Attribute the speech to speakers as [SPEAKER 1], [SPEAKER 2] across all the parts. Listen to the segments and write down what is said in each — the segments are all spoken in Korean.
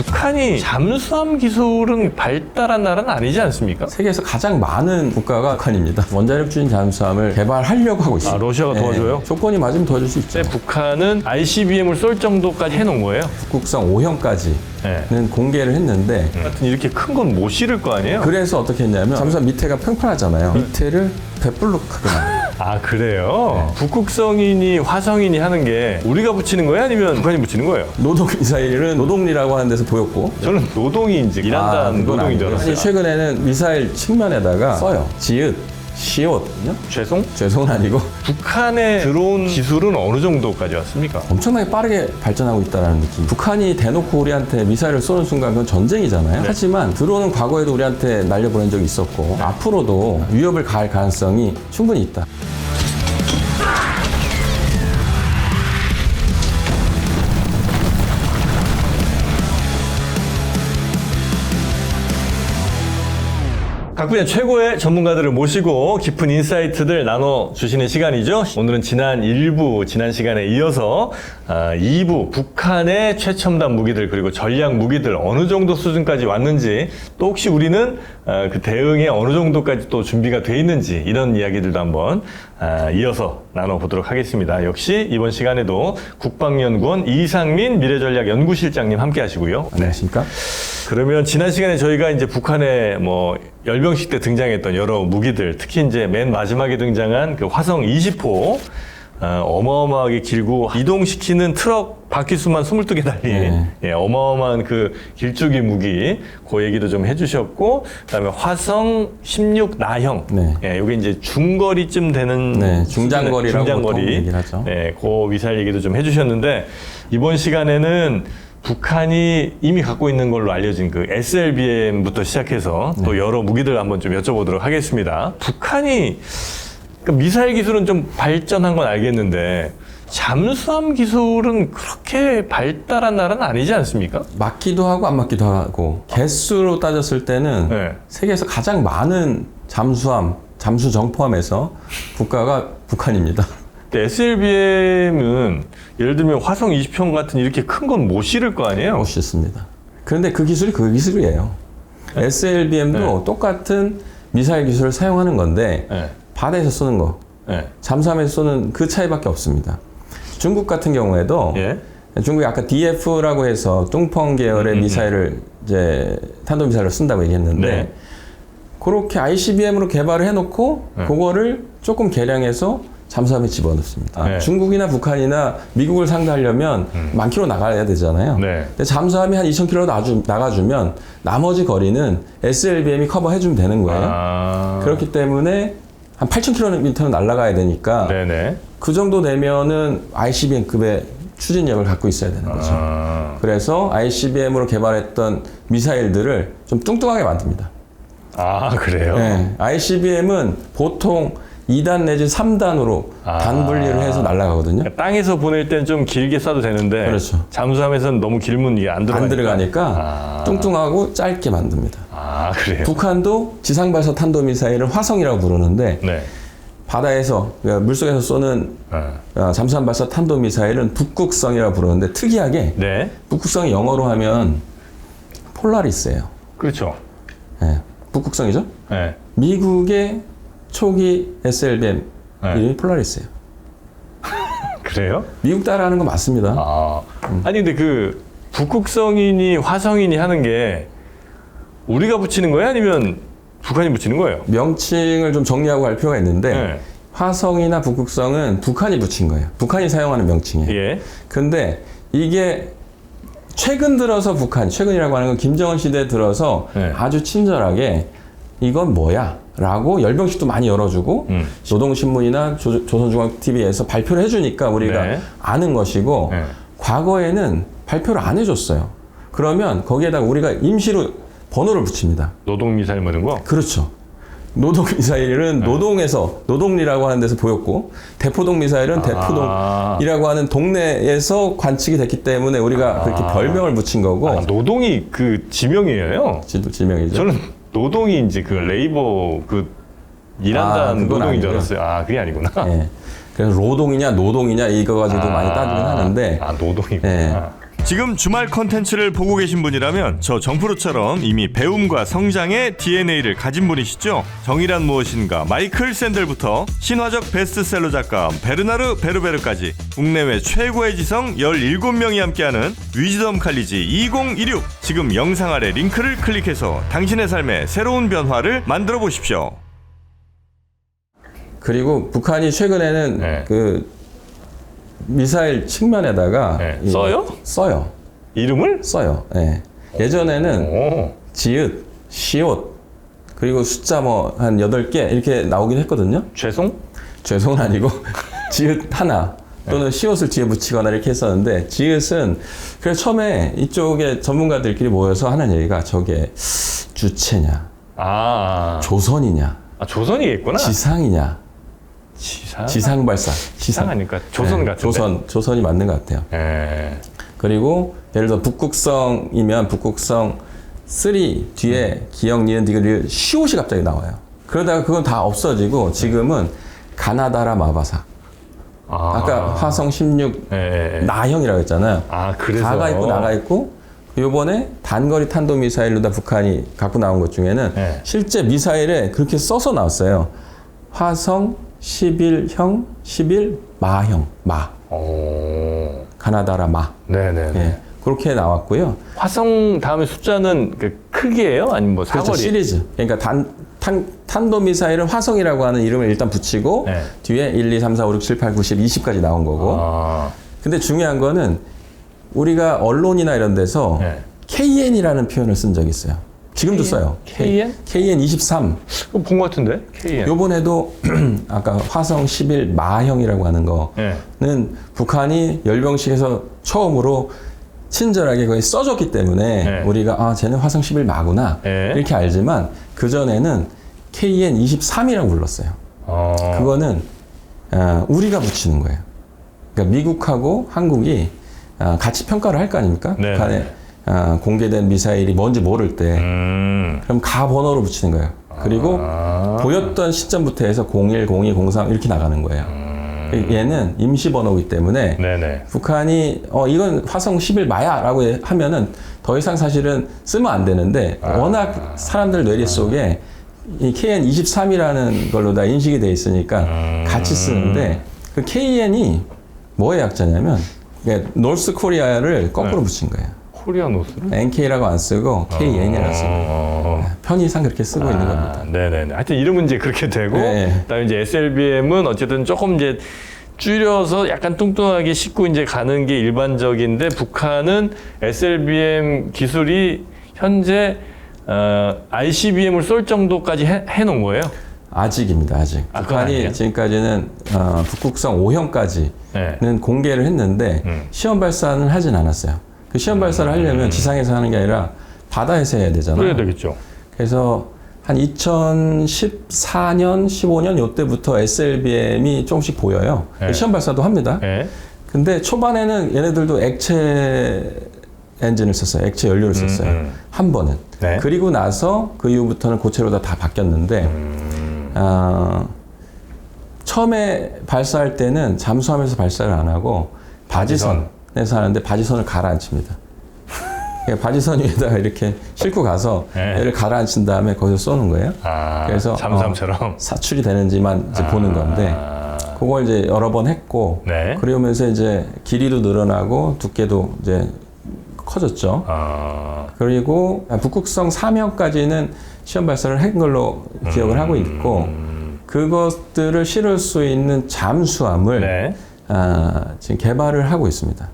[SPEAKER 1] 북한이 잠수함 기술은 발달한 나라는 아니지 않습니까?
[SPEAKER 2] 세계에서 가장 많은 국가가 북한입니다. 원자력 추진 잠수함을 개발하려고 하고 있습니다.
[SPEAKER 1] 러시아가 도와줘요?
[SPEAKER 2] 조건이 맞으면 도와줄 수 있죠.
[SPEAKER 1] 근데 북한은 ICBM을 쏠 정도까지 해놓은 거예요?
[SPEAKER 2] 북극성 5형까지는
[SPEAKER 1] 네.
[SPEAKER 2] 공개를 했는데
[SPEAKER 1] 하여튼 이렇게 큰 건 못 실을 거 아니에요?
[SPEAKER 2] 그래서 어떻게 했냐면 잠수함 밑에가 평평하잖아요. 밑에를 배불룩하게 만들어요.
[SPEAKER 1] 아 그래요? 북극성이니 화성이니 하는 게 우리가 붙이는 거예요? 아니면 북한이 붙이는 거예요?
[SPEAKER 2] 노동 미사일은 노동리라고 하는 데서 보였고
[SPEAKER 1] 저는 노동인지 일한다는
[SPEAKER 2] 그건
[SPEAKER 1] 노동인 줄
[SPEAKER 2] 아니고요.
[SPEAKER 1] 알았어요.
[SPEAKER 2] 아니, 최근에는 미사일 측면에다가 써요. 지읒, 시옷거든요.
[SPEAKER 1] 죄송?
[SPEAKER 2] 죄송은 아니고
[SPEAKER 1] 북한의 드론 기술은 어느 정도까지 왔습니까?
[SPEAKER 2] 엄청나게 빠르게 발전하고 있다는 느낌. 북한이 대놓고 우리한테 미사일을 쏘는 순간 그건 전쟁이잖아요.
[SPEAKER 1] 네.
[SPEAKER 2] 하지만 드론은 과거에도 우리한테 날려보낸 적이 있었고 앞으로도 위협을 가할 가능성이 충분히 있다.
[SPEAKER 1] 각 분야 최고의 전문가들을 모시고 깊은 인사이트들 나눠주시는 시간이죠. 오늘은 지난 1부, 지난 시간에 이어서 2부 북한의 최첨단 무기들 그리고 전략 무기들 어느 정도 수준까지 왔는지 또 혹시 우리는 그 대응에 어느 정도까지 또 준비가 돼 있는지 이런 이야기들도 한번 이어서 나눠보도록 하겠습니다. 역시 이번 시간에도 국방연구원 이상민 미래전략연구실장님 함께 하시고요.
[SPEAKER 2] 안녕하십니까?
[SPEAKER 1] 그러면 지난 시간에 저희가 이제 북한의 뭐 열병식 때 등장했던 여러 무기들, 특히 이제 맨 마지막에 등장한 그 화성 20호, 어마어마하게 길고 이동시키는 트럭 바퀴수만 22개 달린 어마어마한 그 길쭉이 무기, 그 얘기도 좀 해주셨고, 그다음에 화성 16 나형, 요게 이제 중거리쯤 되는
[SPEAKER 2] 중장거리라고 보통 얘기를 하죠.
[SPEAKER 1] 그 미사일 얘기도 좀 해주셨는데 이번 시간에는 북한이 이미 갖고 있는 걸로 알려진 그 SLBM부터 시작해서 또 여러 무기들 한번 좀 여쭤보도록 하겠습니다. 북한이 그러니까 미사일 기술은 좀 발전한 건 알겠는데 잠수함 기술은 그렇게 발달한 나라는 아니지 않습니까?
[SPEAKER 2] 맞기도 하고 안 맞기도 하고 개수로 따졌을 때는 세계에서 가장 많은 잠수함, 잠수정 포함해서 국가가 북한입니다.
[SPEAKER 1] SLBM은 예를 들면 화성 20형 같은 이렇게 큰 건 못 실을 거 아니에요?
[SPEAKER 2] 못 실습니다. 그런데 그 기술이 그 기술이에요. SLBM도 똑같은 미사일 기술을 사용하는 건데 바다에서 쏘는 거, 잠수함에서 쏘는 그 차이밖에 없습니다. 중국 같은 경우에도 중국이 아까 DF라고 해서 뚱펑 계열의 미사일을 이제 탄도미사일을 쓴다고 얘기했는데 그렇게 ICBM으로 개발을 해놓고 그거를 조금 개량해서 잠수함에 집어넣습니다. 중국이나 북한이나 미국을 상대하려면 만 킬로 나가야 되잖아요. 근데 잠수함이 한 2,000킬로 나가주면 나머지 거리는 SLBM이 커버해주면 되는 거예요. 그렇기 때문에 한 8,000km는 날아가야 되니까 그 정도 되면은 ICBM급의 추진력을 갖고 있어야 되는 거죠. 그래서 ICBM으로 개발했던 미사일들을 좀 뚱뚱하게 만듭니다.
[SPEAKER 1] 아, 그래요?
[SPEAKER 2] ICBM은 보통 2단 내지 3단으로 단 분리를 해서 날아가거든요.
[SPEAKER 1] 땅에서 보낼 땐 좀 길게 쏴도 되는데 잠수함에서는 너무 길면 이게 안
[SPEAKER 2] 들어가니까 뚱뚱하고 짧게 만듭니다.
[SPEAKER 1] 그래요?
[SPEAKER 2] 북한도 지상발사 탄도미사일을 화성이라고 부르는데 바다에서 그러니까 물속에서 쏘는 잠수함 발사 탄도미사일은 북극성이라고 부르는데 특이하게 북극성이 영어로 하면 폴라리스예요.
[SPEAKER 1] 그렇죠.
[SPEAKER 2] 북극성이죠. 미국의 초기 SLBM 이름이 폴라리스예요.
[SPEAKER 1] 그래요?
[SPEAKER 2] 미국 따라하는 거 맞습니다.
[SPEAKER 1] 아니 근데 그 북극성이니 화성이니 하는 게 우리가 붙이는 거예요? 아니면 북한이 붙이는 거예요?
[SPEAKER 2] 명칭을 좀 정리하고 갈 필요가 있는데 화성이나 북극성은 북한이 붙인 거예요. 북한이 사용하는 명칭이에요. 근데 이게 최근 들어서 최근이라고 하는 건 김정은 시대에 들어서 아주 친절하게 이건 뭐야? 라고 열병식도 많이 열어주고 노동신문이나 조선중앙TV에서 발표를 해주니까 우리가 아는 것이고 과거에는 발표를 안 해줬어요. 그러면 거기에다가 우리가 임시로 번호를 붙입니다.
[SPEAKER 1] 노동미사일 뭐 이런 거?
[SPEAKER 2] 그렇죠. 노동미사일은 노동에서 노동리라고 하는 데서 보였고 대포동 미사일은 대포동이라고 하는 동네에서 관측이 됐기 때문에 우리가 그렇게 별명을 붙인 거고
[SPEAKER 1] 노동이 그 지명이에요?
[SPEAKER 2] 지명이죠.
[SPEAKER 1] 저는 노동이 이제 그 레이버 그 일한다는 노동인 줄 알았어요. 그게 아니구나.
[SPEAKER 2] 그래서 노동이냐 이거 가지고도 많이 따지긴 하는데
[SPEAKER 1] 노동이구나. 지금 주말 컨텐츠를 보고 계신 분이라면 저 정프로처럼 이미 배움과 성장의 DNA를 가진 분이시죠? 정의란 무엇인가 마이클 샌델부터 신화적 베스트셀러 작가 베르나르 베르베르까지 국내외 최고의 지성 17명이 함께하는 위즈덤 칼리지 2016. 지금 영상 아래 링크를 클릭해서 당신의 삶에 새로운 변화를 만들어 보십시오.
[SPEAKER 2] 그리고 북한이 최근에는
[SPEAKER 1] 네.
[SPEAKER 2] 그 미사일 측면에다가
[SPEAKER 1] 네. 써요?
[SPEAKER 2] 써요.
[SPEAKER 1] 이름을?
[SPEAKER 2] 써요. 예. 예전에는
[SPEAKER 1] 오.
[SPEAKER 2] 지읒, 시옷, 그리고 숫자 뭐 한 8개 이렇게 나오긴 했거든요. 죄송은 아니고 지읒 하나 또는 시옷을 뒤에 붙이거나 이렇게 했었는데 지읒은 그래서 처음에 이쪽에 전문가들끼리 모여서 하는 얘기가 저게 주체냐, 조선이냐,
[SPEAKER 1] 조선이겠구나.
[SPEAKER 2] 지상이냐. 지상 발사.
[SPEAKER 1] 지상 아닐까? 조선 같은데.
[SPEAKER 2] 조선이 맞는 것 같아요. 그리고 예를 들어 북극성이면 북극성 3 뒤에 기역, 니은, 디귿, 시옷이 갑자기 나와요. 그러다가 그건 다 없어지고 지금은 가나다라 마바사. 아까 화성 16 나형이라고 했잖아요.
[SPEAKER 1] 그래서
[SPEAKER 2] 가가 있고 나가 있고 요번에 단거리 탄도미사일로다 북한이 갖고 나온 것 중에는 실제 미사일에 그렇게 써서 나왔어요. 화성 11형, 11 마형, 마. 가나다라 마.
[SPEAKER 1] 네네.
[SPEAKER 2] 예, 그렇게 나왔고요.
[SPEAKER 1] 화성 다음에 숫자는 그 크기예요? 아니면 뭐 사거리?
[SPEAKER 2] 그렇죠, 시리즈. 그러니까 탄도미사일은 화성이라고 하는 이름을 일단 붙이고 뒤에 1, 2, 3, 4, 5, 6, 7, 8, 9, 10, 20까지 나온 거고. 근데 중요한 거는 우리가 언론이나 이런 데서 KN이라는 표현을 쓴 적이 있어요. 지금도 써요.
[SPEAKER 1] KN?
[SPEAKER 2] KN23.
[SPEAKER 1] 본 것 같은데? KN.
[SPEAKER 2] 요번에도 아까 화성 11 마형이라고 하는 거는 북한이 열병식에서 처음으로 친절하게 거의 써줬기 때문에 우리가 쟤는 화성 11 마구나 이렇게 알지만 그전에는 KN23이라고 불렀어요. 그거는 우리가 붙이는 거예요. 그러니까 미국하고 한국이 같이 평가를 할 거 아닙니까? 북한에 공개된 미사일이 뭔지 모를 때 그럼 가 번호로 붙이는 거예요. 그리고 보였던 시점부터 해서 01, 02, 03 이렇게 나가는 거예요. 얘는 임시 번호이기 때문에 북한이 이건 화성 11 마야 라고 하면은 더 이상 사실은 쓰면 안 되는데 워낙 사람들 뇌리 속에 이 KN23이라는 걸로 다 인식이 돼 있으니까 같이 쓰는데 그 KN이 뭐의 약자냐면 노스 코리아를 거꾸로 붙인 거예요.
[SPEAKER 1] 코리아 노스를?
[SPEAKER 2] NK라고 안 쓰고 KN이라고 쓰고 편의상 그렇게 쓰고 있는 겁니다.
[SPEAKER 1] 네네네. 하여튼 이름은 이제 그렇게 되고 그다음에 이제 SLBM은 어쨌든 조금 이제 줄여서 약간 뚱뚱하게 싣고 이제 가는 게 일반적인데 북한은 SLBM 기술이 현재 ICBM을 쏠 정도까지 해놓은 거예요?
[SPEAKER 2] 아직입니다. 아직. 북한이 지금까지는 북극성 5형까지는 공개를 했는데 시험 발사는 하진 않았어요. 그 시험 발사를 하려면 지상에서 하는 게 아니라 바다에서 해야 되잖아요.
[SPEAKER 1] 그래야 되겠죠.
[SPEAKER 2] 그래서 한 2014년, 15년 요때부터 SLBM이 조금씩 보여요. 시험 발사도 합니다. 근데 초반에는 얘네들도 액체 엔진을 썼어요. 액체 연료를 썼어요. 한 번은. 그리고 나서 그 이후부터는 고체로 다 바뀌었는데 처음에 발사할 때는 잠수함에서 발사를 안 하고 바지선에서 하는데 바지선을 가라앉힙니다. 그러니까 바지선 위에다가 이렇게 싣고 가서 얘를 가라앉힌 다음에 거기서 쏘는 거예요. 그래서
[SPEAKER 1] 잠수함처럼
[SPEAKER 2] 사출이 되는지만 이제 보는 건데 그걸 이제 여러 번 했고 그러면서 이제 길이도 늘어나고 두께도 이제 커졌죠. 그리고 북극성 3형까지는 시험 발사를 한 걸로 기억을 하고 있고 그것들을 실을 수 있는 잠수함을 지금 개발을 하고 있습니다.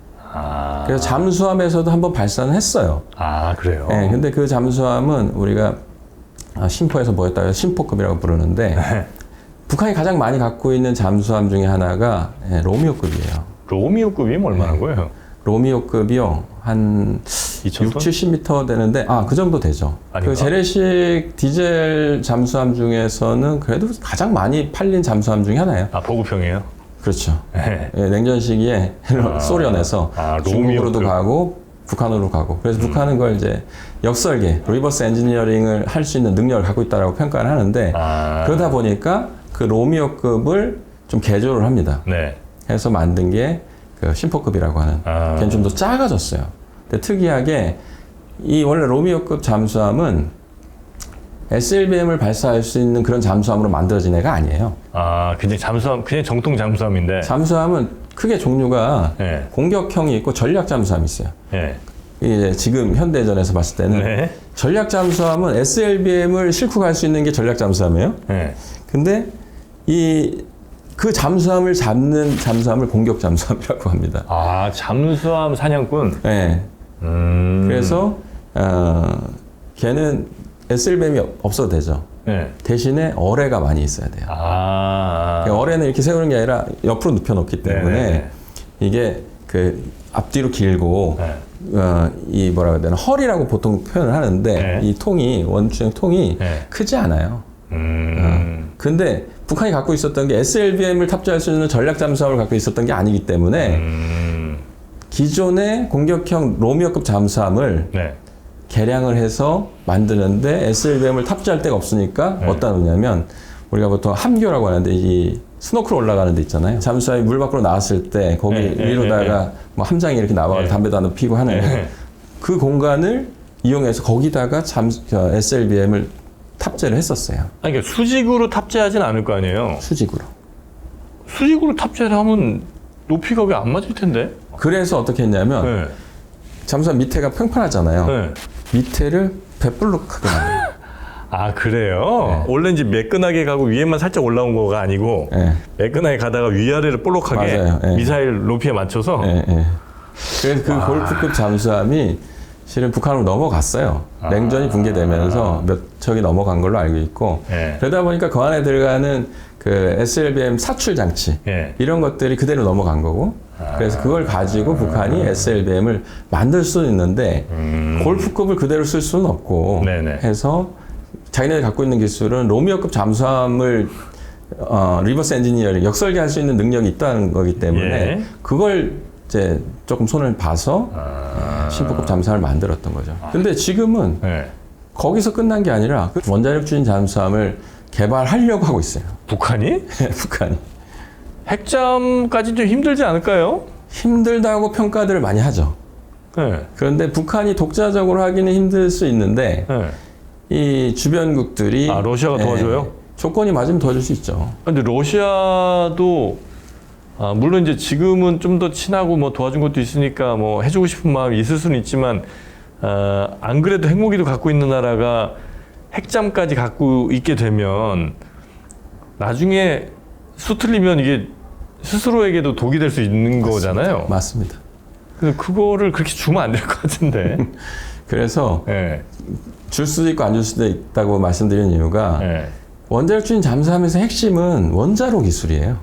[SPEAKER 2] 그래서 잠수함에서도 한번 발사는 했어요.
[SPEAKER 1] 그래요?
[SPEAKER 2] 네, 근데 그 잠수함은 우리가 심포에서 뭐였다 해서 심포급이라고 부르는데 북한이 가장 많이 갖고 있는 잠수함 중에 하나가 로미오급이에요.
[SPEAKER 1] 로미오급이 얼마나 거예요?
[SPEAKER 2] 로미오급이요. 한 6, 70m 되는데 그 정도 되죠. 아닌가? 그 재래식 디젤 잠수함 중에서는 그래도 가장 많이 팔린 잠수함 중에 하나예요.
[SPEAKER 1] 보급형이에요?
[SPEAKER 2] 그렇죠. 냉전 시기에 소련에서 중국으로도 가고 북한으로 가고 그래서 북한은 그걸 이제 역설계, 리버스 엔지니어링을 할 수 있는 능력을 갖고 있다고 평가를 하는데 그러다 보니까 그 로미오급을 좀 개조를 합니다. 해서 만든 게 그 심포급이라고 하는 걔는 좀 더 작아졌어요. 근데 특이하게 이 원래 로미오급 잠수함은 SLBM을 발사할 수 있는 그런 잠수함으로 만들어진 애가 아니에요.
[SPEAKER 1] 아, 그냥 정통 잠수함인데.
[SPEAKER 2] 잠수함은 크게 종류가
[SPEAKER 1] 네.
[SPEAKER 2] 공격형이 있고 전략 잠수함이 있어요.
[SPEAKER 1] 네.
[SPEAKER 2] 이제 지금 현대전에서 봤을 때는
[SPEAKER 1] 네.
[SPEAKER 2] 전략 잠수함은 SLBM을 싣고 갈 수 있는 게 전략 잠수함이에요.
[SPEAKER 1] 네.
[SPEAKER 2] 근데 그 잠수함을 잡는 잠수함을 공격 잠수함이라고 합니다.
[SPEAKER 1] 아, 잠수함 사냥꾼?
[SPEAKER 2] 네. 그래서 걔는 SLBM이 없어도 되죠.
[SPEAKER 1] 네.
[SPEAKER 2] 대신에 어뢰가 많이 있어야 돼요. 그러니까 어뢰는 이렇게 세우는 게 아니라 옆으로 눕혀놓기 때문에
[SPEAKER 1] 네네.
[SPEAKER 2] 이게 그 앞뒤로 길고
[SPEAKER 1] 네.
[SPEAKER 2] 이 뭐라 해야 되나 헐이라고 보통 표현을 하는데
[SPEAKER 1] 네.
[SPEAKER 2] 이 통이 원주행 통이
[SPEAKER 1] 네.
[SPEAKER 2] 크지 않아요. 근데 북한이 갖고 있었던 게 SLBM을 탑재할 수 있는 전략 잠수함을 갖고 있었던 게 아니기 때문에 기존의 공격형 로미오급 잠수함을
[SPEAKER 1] 네.
[SPEAKER 2] 개량을 해서 만드는데 SLBM을 탑재할 데가 없으니까 어디다 놓냐면 우리가 보통 함교라고 하는데 이 스노클 올라가는 데 있잖아요. 잠수함이 물 밖으로 나왔을 때 거기 위로다가 뭐 함장이 이렇게 나와서 담배도 하나 피고 하는 그 공간을 이용해서 거기다가 SLBM을 탑재를 했었어요.
[SPEAKER 1] 아니, 그러니까 수직으로 탑재하진 않을 거 아니에요?
[SPEAKER 2] 수직으로.
[SPEAKER 1] 수직으로 탑재를 하면 높이가 왜 안 맞을 텐데?
[SPEAKER 2] 그래서 어떻게 했냐면
[SPEAKER 1] 네.
[SPEAKER 2] 잠수함 밑에가 평평하잖아요.
[SPEAKER 1] 네.
[SPEAKER 2] 밑에를 배불룩하게 만들어요.
[SPEAKER 1] 아, 그래요?
[SPEAKER 2] 네.
[SPEAKER 1] 원래 이제 매끈하게 가고 위에만 살짝 올라온 거가 아니고
[SPEAKER 2] 네.
[SPEAKER 1] 매끈하게 가다가 위아래를 볼록하게
[SPEAKER 2] 맞아요. 네.
[SPEAKER 1] 미사일 높이에 맞춰서
[SPEAKER 2] 네, 네. 그래서 그 골프급 잠수함이 실은 북한으로 넘어갔어요. 냉전이 붕괴되면서 몇 척이 넘어간 걸로 알고 있고
[SPEAKER 1] 네.
[SPEAKER 2] 그러다 보니까 그 안에 들어가는 그 SLBM 사출 장치
[SPEAKER 1] 네.
[SPEAKER 2] 이런 것들이 그대로 넘어간 거고 그래서 그걸 가지고 북한이 SLBM을 만들 수는 있는데 골프급을 그대로 쓸 수는 없고
[SPEAKER 1] 네네.
[SPEAKER 2] 해서 자기네들이 갖고 있는 기술은 로미오급 잠수함을 리버스 엔지니어링 역설계할 수 있는 능력이 있다는 거기 때문에
[SPEAKER 1] 예.
[SPEAKER 2] 그걸 이제 조금 손을 봐서 심포급 잠수함을 만들었던 거죠. 근데 지금은
[SPEAKER 1] 네.
[SPEAKER 2] 거기서 끝난 게 아니라 그 원자력 추진 잠수함을 개발하려고 하고 있어요.
[SPEAKER 1] 북한이?
[SPEAKER 2] 북한이.
[SPEAKER 1] 핵잠까지 좀 힘들지 않을까요?
[SPEAKER 2] 힘들다고 평가들을 많이 하죠.
[SPEAKER 1] 네.
[SPEAKER 2] 그런데 북한이 독자적으로 하기는 힘들 수 있는데
[SPEAKER 1] 네.
[SPEAKER 2] 이 주변국들이
[SPEAKER 1] 러시아가 도와줘요?
[SPEAKER 2] 조건이 맞으면 도와줄 수 있죠.
[SPEAKER 1] 근데 러시아도 물론 이제 지금은 좀 더 친하고 뭐 도와준 것도 있으니까 뭐 해주고 싶은 마음이 있을 수는 있지만 안 그래도 핵무기도 갖고 있는 나라가 핵잠까지 갖고 있게 되면 나중에 수틀리면 이게 스스로에게도 독이 될 수 있는 거잖아요.
[SPEAKER 2] 맞습니다.
[SPEAKER 1] 그래서 그거를 그렇게 주면 안 될 것 같은데.
[SPEAKER 2] 그래서
[SPEAKER 1] 네.
[SPEAKER 2] 줄 수도 있고 안 줄 수도 있다고 말씀드린 이유가
[SPEAKER 1] 네.
[SPEAKER 2] 원자력 추진 잠수함에서 핵심은 원자로 기술이에요.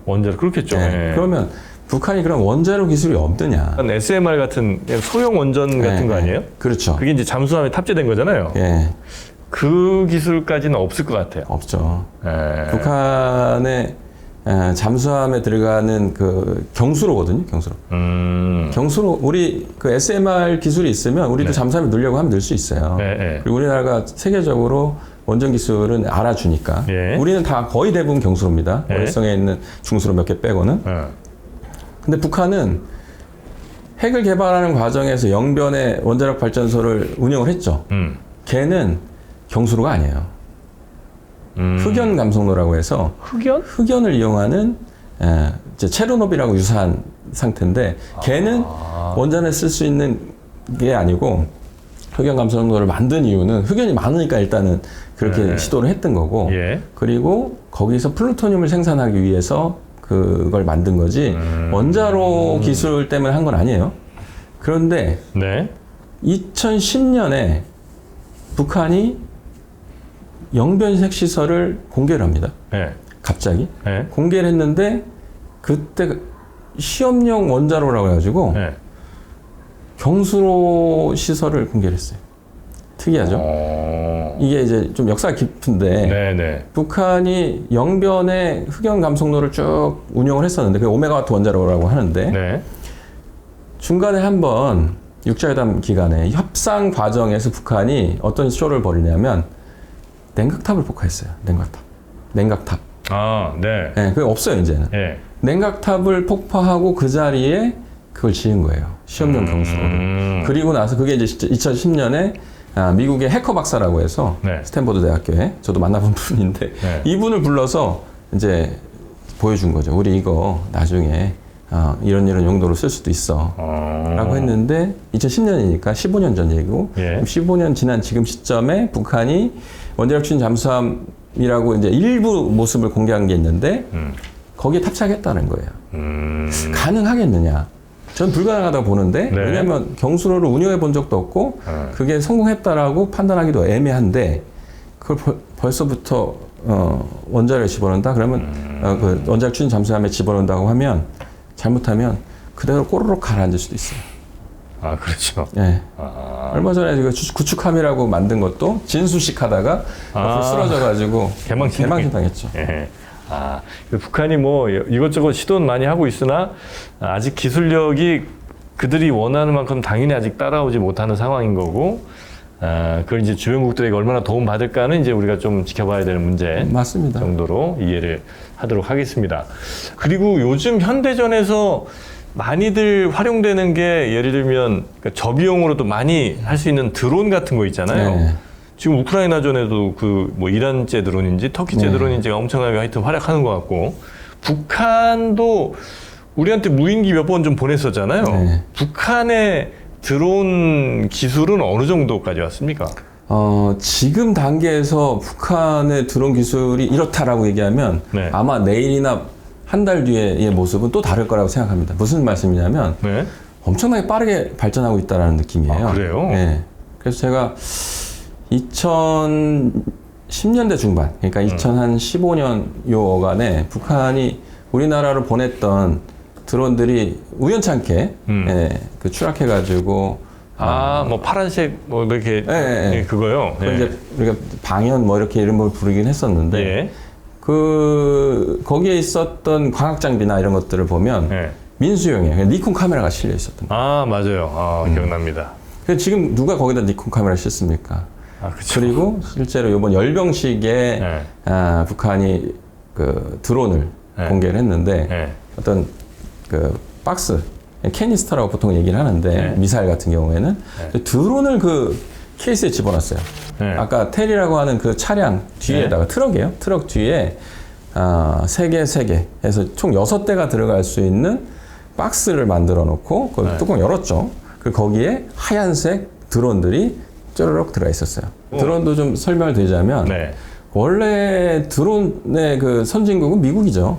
[SPEAKER 1] 원자로 그렇겠죠.
[SPEAKER 2] 네.
[SPEAKER 1] 네.
[SPEAKER 2] 그러면 북한이 그럼 원자로 기술이 없느냐?
[SPEAKER 1] SMR 같은 그냥 소형 원전 같은 거 아니에요?
[SPEAKER 2] 그렇죠.
[SPEAKER 1] 그게 이제 잠수함에 탑재된 거잖아요.
[SPEAKER 2] 예,
[SPEAKER 1] 그 기술까지는 없을 것 같아요.
[SPEAKER 2] 없죠.
[SPEAKER 1] 네.
[SPEAKER 2] 북한의 잠수함에 들어가는 그 경수로거든요. 경수로. 경수로 우리 그 SMR 기술이 있으면 우리도 잠수함에 넣으려고 하면 넣을 수 있어요.
[SPEAKER 1] 네, 네.
[SPEAKER 2] 그리고 우리나라가 세계적으로 원전 기술은 알아주니까
[SPEAKER 1] 예.
[SPEAKER 2] 우리는 다 거의 대부분 경수로입니다.
[SPEAKER 1] 예.
[SPEAKER 2] 월성에 있는 중수로 몇 개 빼고는. 근데 북한은 핵을 개발하는 과정에서 영변의 원자력 발전소를 운영을 했죠. 걔는 경수로가 아니에요. 흑연 감속로라고 해서
[SPEAKER 1] 흑연?
[SPEAKER 2] 흑연을 이용하는 이제 체르노빌하고 유사한 상태인데 걔는 원전에 쓸 수 있는 게 아니고 흑연 감속로를 만든 이유는 흑연이 많으니까 일단은 그렇게 시도를 했던 거고
[SPEAKER 1] 예.
[SPEAKER 2] 그리고 거기서 플루토늄을 생산하기 위해서 그걸 만든 거지 원자로 기술 때문에 한 건 아니에요. 그런데
[SPEAKER 1] 네.
[SPEAKER 2] 2010년에 북한이 영변 핵시설을 공개를 합니다.
[SPEAKER 1] 네.
[SPEAKER 2] 갑자기
[SPEAKER 1] 네.
[SPEAKER 2] 공개를 했는데 그때 시험용 원자로라고 해가지고
[SPEAKER 1] 네.
[SPEAKER 2] 경수로 시설을 공개를 했어요. 특이하죠? 이게 이제 좀 역사가 깊은데
[SPEAKER 1] 네네.
[SPEAKER 2] 북한이 영변에 흑연 감속로를 쭉 운영을 했었는데 그게 오메가와트 원자로라고 하는데
[SPEAKER 1] 네.
[SPEAKER 2] 중간에 한번 육자회담 기간에 협상 과정에서 북한이 어떤 쇼를 벌이냐면 냉각탑을 폭파했어요. 냉각탑.
[SPEAKER 1] 네.
[SPEAKER 2] 네, 그게 없어요 이제는.
[SPEAKER 1] 네.
[SPEAKER 2] 냉각탑을 폭파하고 그 자리에 그걸 지은 거예요. 시험용 경수로를. 그리고 나서 그게 이제 2010년에 미국의 해커 박사라고 해서
[SPEAKER 1] 네.
[SPEAKER 2] 스탠퍼드 대학교에 저도 만나본 분인데
[SPEAKER 1] 네. 이분을
[SPEAKER 2] 불러서 이제 보여준 거죠. 우리 이거 나중에 이런 용도로 쓸 수도 있어. 라고 했는데 2010년이니까 15년 전 얘기고
[SPEAKER 1] 예.
[SPEAKER 2] 15년 지난 지금 시점에 북한이 원자력 추진 잠수함이라고 이제 일부 모습을 공개한 게 있는데 거기에 탑착했다는 거예요. 가능하겠느냐? 전 불가능하다고 보는데
[SPEAKER 1] 네.
[SPEAKER 2] 왜냐하면 경수로를 운영해 본 적도 없고 그게 성공했다라고 판단하기도 애매한데 그걸 벌써부터 원자력에 집어넣는다? 그러면 그 원자력 추진 잠수함에 집어넣는다고 하면 잘못하면 그대로 꼬르륵 가라앉을 수도 있어요.
[SPEAKER 1] 아, 그렇죠.
[SPEAKER 2] 네. 얼마 전에 그 구축함이라고 만든 것도 진수식 하다가 쓰러져가지고
[SPEAKER 1] 개망신
[SPEAKER 2] 당했죠.
[SPEAKER 1] 예. 북한이 뭐 이것저것 시도는 많이 하고 있으나 아직 기술력이 그들이 원하는 만큼 당연히 아직 따라오지 못하는 상황인 거고, 그걸 이제 주변국들에게 얼마나 도움 받을까는 이제 우리가 좀 지켜봐야 되는 문제
[SPEAKER 2] 맞습니다.
[SPEAKER 1] 정도로 이해를 하도록 하겠습니다. 그리고 요즘 현대전에서 많이들 활용되는 게 예를 들면 저비용으로도 많이 할 수 있는 드론 같은 거 있잖아요.
[SPEAKER 2] 네.
[SPEAKER 1] 지금 우크라이나전에도 그 뭐 이란제 드론인지 터키제
[SPEAKER 2] 네.
[SPEAKER 1] 드론인지가 엄청나게 하여튼 활약하는 것 같고, 북한도 우리한테 무인기 몇 번 좀 보냈었잖아요.
[SPEAKER 2] 네.
[SPEAKER 1] 북한의 드론 기술은 어느 정도까지 왔습니까?
[SPEAKER 2] 지금 단계에서 북한의 드론 기술이 이렇다라고 얘기하면
[SPEAKER 1] 네.
[SPEAKER 2] 아마 내일이나 한 달 뒤의 모습은 또 다를 거라고 생각합니다. 무슨 말씀이냐면
[SPEAKER 1] 네.
[SPEAKER 2] 엄청나게 빠르게 발전하고 있다는 느낌이에요.
[SPEAKER 1] 아, 그래요?
[SPEAKER 2] 네. 그래서 제가 2010년대 중반, 그러니까 2015년 요 어간에 북한이 우리나라로 보냈던 드론들이 우연찮게 그 추락해가지고
[SPEAKER 1] 뭐 파란색 뭐 이렇게
[SPEAKER 2] 네.
[SPEAKER 1] 그거요.
[SPEAKER 2] 그걸 이제 우리가 방연 뭐 이렇게 이름을 부르긴 했었는데
[SPEAKER 1] 예.
[SPEAKER 2] 거기에 있었던 광학 장비나 이런 것들을 보면
[SPEAKER 1] 예.
[SPEAKER 2] 민수용이에요. 니콘 카메라가 실려 있었던 거예요.
[SPEAKER 1] 맞아요. 기억납니다.
[SPEAKER 2] 그래서 지금 누가 거기다 니콘 카메라 싣습니까?
[SPEAKER 1] 그쵸.
[SPEAKER 2] 그리고 실제로 이번 열병식에
[SPEAKER 1] 네.
[SPEAKER 2] 북한이 그 드론을 공개를 했는데 어떤 그 박스 캐니스터라고 보통 얘기를 하는데 미사일 같은 경우에는 드론을 그 케이스에 집어넣었어요. 아까 텔이라고 하는 그 차량 뒤에다가 트럭이에요. 트럭 뒤에 3개 해서 총 6대가 들어갈 수 있는 박스를 만들어 놓고 그 뚜껑 열었죠. 그리고 거기에 하얀색 드론들이 쪼르륵 들어가 있었어요. 드론도 좀 설명을 드리자면 원래 드론의 그 선진국은 미국이죠.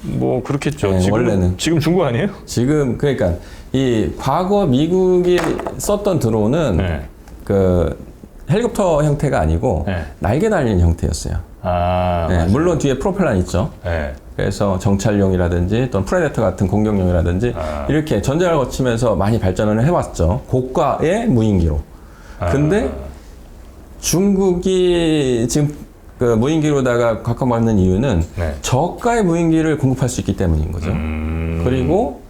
[SPEAKER 1] 뭐 그렇겠죠.
[SPEAKER 2] 네, 원래는
[SPEAKER 1] 지금 중국 아니에요?
[SPEAKER 2] 지금 그러니까 이 과거 미국이 썼던 드론은 그 헬리콥터 형태가 아니고 날개 달린 형태였어요. 물론 뒤에 프로펠러 있죠. 그래서 정찰용이라든지 또는 프레데터 같은 공격용이라든지 이렇게 전쟁을 거치면서 많이 발전을 해왔죠. 고가의 무인기로. 근데 중국이 지금 그 무인기로다가 각광받는 이유는 저가의 무인기를 공급할 수 있기 때문인 거죠. 그리고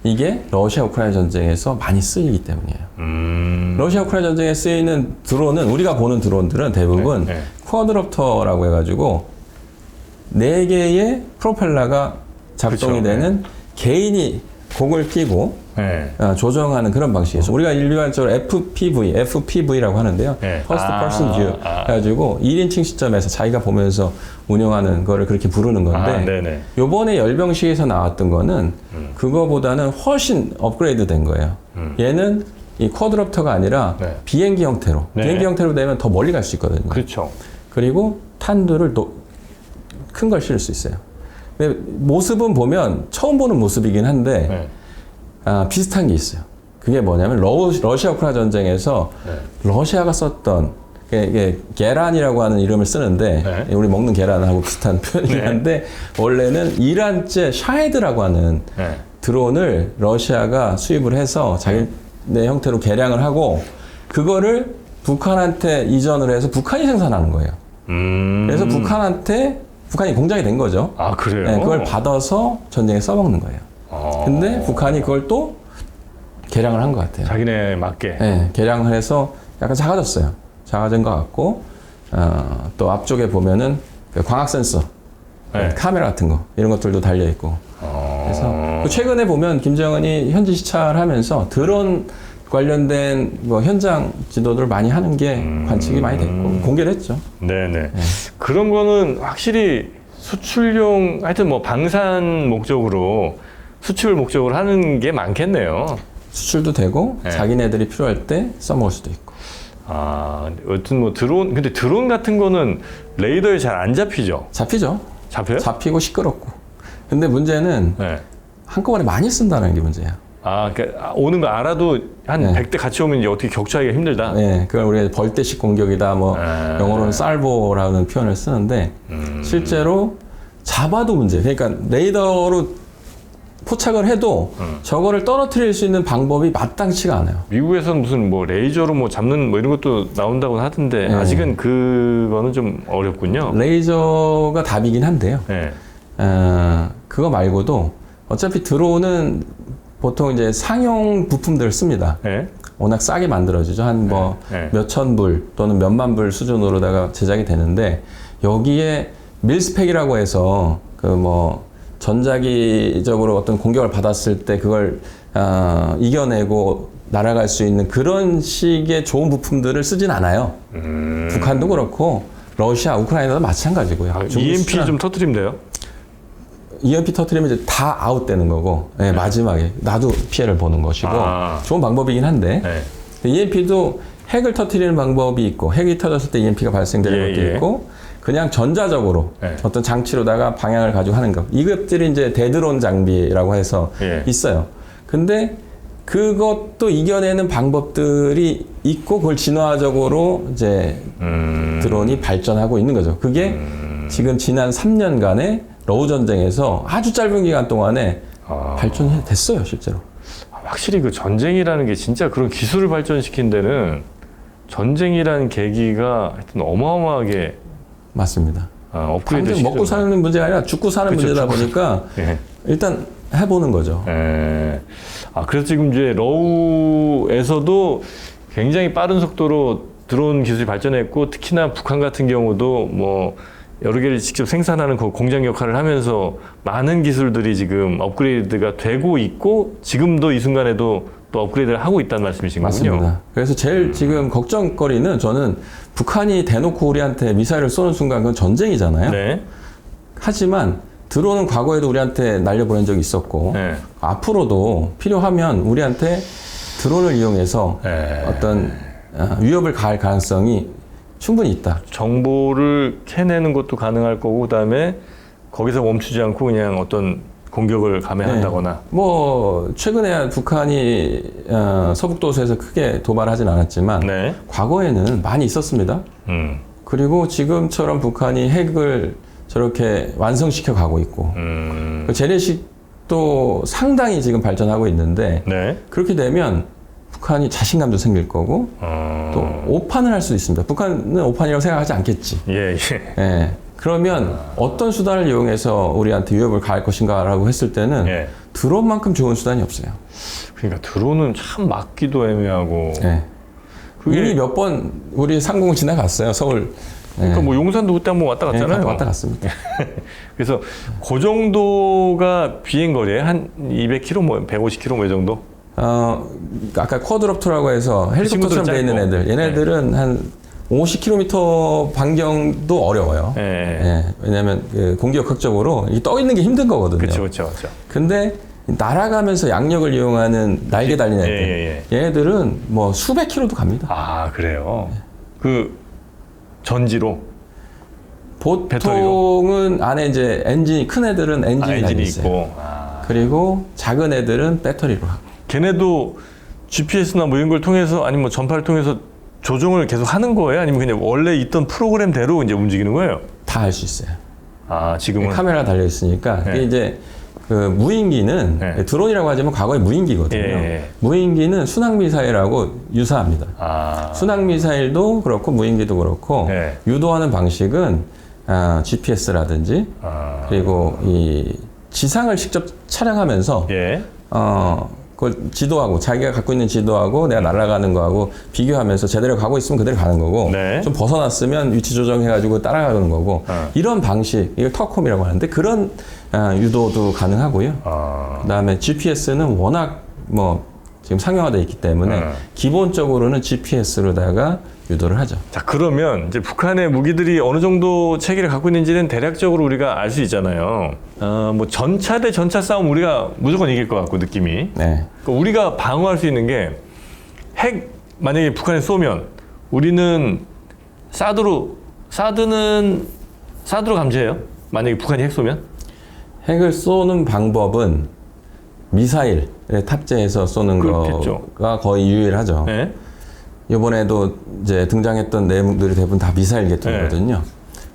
[SPEAKER 2] 이게 러시아 우크라이나 전쟁에서 많이 쓰이기 때문이에요. 러시아 우크라이나 전쟁에 쓰이는 드론은 우리가 보는 드론들은 대부분 쿼드롭터라고 해가지고 4개의 프로펠러가 작동이 되는 개인이 곡을 끼고 조정하는 그런 방식이죠. 우리가 일반적으로 FPV라고 하는데요. First Person View 해가지고 1인칭 시점에서 자기가 보면서 운영하는 거를 그렇게 부르는 건데 요번에 열병식에서 나왔던 거는 그거보다는 훨씬 업그레이드 된 거예요. 얘는 이 쿼드롭터가 아니라 비행기 형태로 비행기 형태로 되면 더 멀리 갈 수 있거든요.
[SPEAKER 1] 그렇죠.
[SPEAKER 2] 그리고 탄두를 큰 걸 실을 수 있어요. 근데 모습은 보면 처음 보는 모습이긴 한데 비슷한 게 있어요. 그게 뭐냐면 러시아 우크라이나 전쟁에서 러시아가 썼던 이게 계란이라고 하는 이름을 쓰는데 우리 먹는 계란하고 비슷한 표현이긴 한데 원래는 이란제 샤헤드라고 하는 드론을 러시아가 수입을 해서 자기네 형태로 개량을 하고 그거를 북한한테 이전을 해서 북한이 생산하는 거예요. 그래서 북한이 공장이 된 거죠.
[SPEAKER 1] 그래요?
[SPEAKER 2] 그걸 받아서 전쟁에 써먹는 거예요. 근데 북한이 그걸 또 개량을 한 것 같아요.
[SPEAKER 1] 자기네 맞게.
[SPEAKER 2] 개량을 해서 약간 작아졌어요. 작아진 것 같고, 또 앞쪽에 보면은 그 광학 센서, 카메라 같은 거, 이런 것들도 달려있고. 그래서 최근에 보면 김정은이 현지 시찰을 하면서 드론 관련된 뭐 현장 지도를 많이 하는 게 관측이 많이 됐고 공개를 했죠.
[SPEAKER 1] 네네. 그런 거는 확실히 수출용 하여튼 뭐 방산 목적으로 수출 목적으로 하는 게 많겠네요.
[SPEAKER 2] 수출도 되고
[SPEAKER 1] 네.
[SPEAKER 2] 자기네들이 필요할 때 써먹을 수도 있고.
[SPEAKER 1] 여튼 뭐 드론 근데 드론 같은 거는 레이더에 잘 안 잡히죠?
[SPEAKER 2] 잡히죠.
[SPEAKER 1] 잡혀요?
[SPEAKER 2] 잡히고 시끄럽고. 근데 문제는
[SPEAKER 1] 네.
[SPEAKER 2] 한꺼번에 많이 쓴다는 게 문제야.
[SPEAKER 1] 그러니까 오는 거 알아도 한
[SPEAKER 2] 네.
[SPEAKER 1] 100대 같이 오면 이제 어떻게 격추하기가 힘들다.
[SPEAKER 2] 네, 그걸 우리가 벌떼식 공격이다, 뭐 영어로는 살보라는 표현을 쓰는데 실제로 잡아도 문제. 그러니까 레이더로 포착을 해도 저거를 떨어뜨릴 수 있는 방법이 마땅치가 않아요.
[SPEAKER 1] 미국에서는 무슨 뭐 레이저로 뭐 잡는 뭐 이런 것도 나온다고 하던데
[SPEAKER 2] 네.
[SPEAKER 1] 아직은 그거는 좀 어렵군요.
[SPEAKER 2] 레이저가 답이긴 한데요.
[SPEAKER 1] 네.
[SPEAKER 2] 그거 말고도 어차피 드론은 보통 이제 상용 부품들을 씁니다.
[SPEAKER 1] 네.
[SPEAKER 2] 워낙 싸게 만들어지죠. 한 뭐
[SPEAKER 1] 네.
[SPEAKER 2] 몇천 불 또는 몇만 불 수준으로다가 제작이 되는데 여기에 밀스펙이라고 해서 그 뭐 전자기적으로 어떤 공격을 받았을 때 그걸 이겨내고 날아갈 수 있는 그런 식의 좋은 부품들을 쓰진 않아요. 북한도 그렇고 러시아, 우크라이나도 마찬가지고요.
[SPEAKER 1] EMP 좀 터뜨리면 돼요?
[SPEAKER 2] EMP 터트리면 이제 다 아웃되는 거고 마지막에 나도 피해를 보는 것이고 좋은 방법이긴 한데 EMP도 핵을 터트리는 방법이 있고 핵이 터졌을 때 EMP가 발생되는 것도 있고 그냥 전자적으로 어떤 장치로다가 방향을 가지고 하는 것 이것들이 이제 대드론 장비라고 해서 있어요. 근데 그것도 이겨내는 방법들이 있고 그걸 진화적으로 이제 드론이 발전하고 있는 거죠. 그게 지금 지난 3년간의 러우 전쟁에서 아주 짧은 기간 동안에 발전이 됐어요, 실제로.
[SPEAKER 1] 확실히 그 전쟁이라는 게 진짜 그런 기술을 발전시킨 데는 전쟁이라는 계기가 하여튼 어마어마하게
[SPEAKER 2] 맞습니다.
[SPEAKER 1] 업그레이드
[SPEAKER 2] 당장 먹고 사는 문제가 아니라 죽고 사는 문제다 보니까 일단 해보는 거죠.
[SPEAKER 1] 그래서 지금 이제 러우에서도 굉장히 빠른 속도로 드론 기술이 발전했고 특히나 북한 같은 경우도 뭐 여러 개를 직접 생산하는 그 공장 역할을 하면서 많은 기술들이 지금 업그레이드가 되고 있고 지금도 이 순간에도 또 업그레이드를 하고 있다는 말씀이신 거군요.
[SPEAKER 2] 맞습니다. 그래서 제일 지금 걱정거리는 저는 북한이 대놓고 우리한테 미사일을 쏘는 순간 그건 전쟁이잖아요.
[SPEAKER 1] 네.
[SPEAKER 2] 하지만 드론은 과거에도 우리한테 날려보낸 적이 있었고 앞으로도 필요하면 우리한테 드론을 이용해서 어떤 위협을 가할 가능성이 충분히 있다.
[SPEAKER 1] 정보를 캐내는 것도 가능할 거고 그다음에 거기서 멈추지 않고 그냥 어떤 공격을 감행한다거나.
[SPEAKER 2] 뭐 최근에 북한이 서북도서에서 크게 도발하진 않았지만 과거에는 많이 있었습니다. 그리고 지금처럼 북한이 핵을 저렇게 완성시켜 가고 있고 그 재래식도 상당히 지금 발전하고 있는데 그렇게 되면 북한이 자신감도 생길 거고 또 오판을 할 수도 있습니다. 북한은 오판이라고 생각하지 않겠지. 그러면 어떤 수단을 이용해서 우리한테 위협을 가할 것인가라고 했을 때는 드론만큼 좋은 수단이 없어요.
[SPEAKER 1] 그러니까 드론은 참 막기도 애매하고
[SPEAKER 2] 이미 몇 번 우리 상공을 지나갔어요. 서울.
[SPEAKER 1] 그러니까 뭐 용산도 그때 한번 왔다 갔잖아요.
[SPEAKER 2] 왔다 갔습니다.
[SPEAKER 1] 그래서 그 정도가 비행 거리에 한 200km, 뭐 150km 뭐 이 정도?
[SPEAKER 2] 아까 쿼드롭터라고 해서 헬리콥터처럼 돼 있는 애들. 얘네들은 한 50km 반경도 어려워요. 왜냐하면 그 공격학적으로 떠 있는 게 힘든 거거든요.
[SPEAKER 1] 그렇죠.
[SPEAKER 2] 근데 날아가면서 양력을 이용하는 날개 달린 애들, 얘네들은 뭐 수백 킬로도 갑니다.
[SPEAKER 1] 그래요. 그 전지로
[SPEAKER 2] 보통은
[SPEAKER 1] 배터리로?
[SPEAKER 2] 안에 이제 엔진이 큰 애들은 엔진이 있어요.
[SPEAKER 1] 있고.
[SPEAKER 2] 그리고 작은 애들은 배터리로 하고.
[SPEAKER 1] 걔네도 GPS나 뭐 이런 걸 통해서 아니면 뭐 전파를 통해서 조종을 계속 하는 거예요? 아니면 그냥 원래 있던 프로그램대로 이제 움직이는 거예요?
[SPEAKER 2] 다 할 수 있어요.
[SPEAKER 1] 지금은
[SPEAKER 2] 카메라 달려 있으니까 그게 이제 그 무인기는 드론이라고 하지만 과거에 무인기거든요. 무인기는 순항 미사일하고 유사합니다. 순항 미사일도 그렇고 무인기도 그렇고 유도하는 방식은 GPS라든지 그리고 이 지상을 직접 촬영하면서 그걸 지도하고 자기가 갖고 있는 지도하고 내가 날아가는 거하고 비교하면서 제대로 가고 있으면 그대로 가는 거고
[SPEAKER 1] 네.
[SPEAKER 2] 좀 벗어났으면 위치 조정해가지고 따라가는 거고 이런 방식 이걸 터콤이라고 하는데 그런 유도도 가능하고요. 그다음에 GPS는 워낙 뭐 지금 상용화되어 있기 때문에 기본적으로는 GPS로다가 유도를 하죠.
[SPEAKER 1] 자, 그러면 이제 북한의 무기들이 어느 정도 체계를 갖고 있는지는 대략적으로 우리가 알 수 있잖아요. 뭐 전차 대 전차 싸움 우리가 무조건 이길 것 같고 느낌이.
[SPEAKER 2] 네.
[SPEAKER 1] 그러니까 우리가 방어할 수 있는 게 핵 만약에 북한에 쏘면 우리는 사드로 감지해요. 만약에 북한이 핵 쏘면.
[SPEAKER 2] 핵을 쏘는 방법은 미사일에 탑재해서 쏘는
[SPEAKER 1] 그렇겠죠.
[SPEAKER 2] 거가 거의 유일하죠.
[SPEAKER 1] 네.
[SPEAKER 2] 이번에도 이제 등장했던 내용들이 대부분 다 미사일 계통이거든요.
[SPEAKER 1] 네.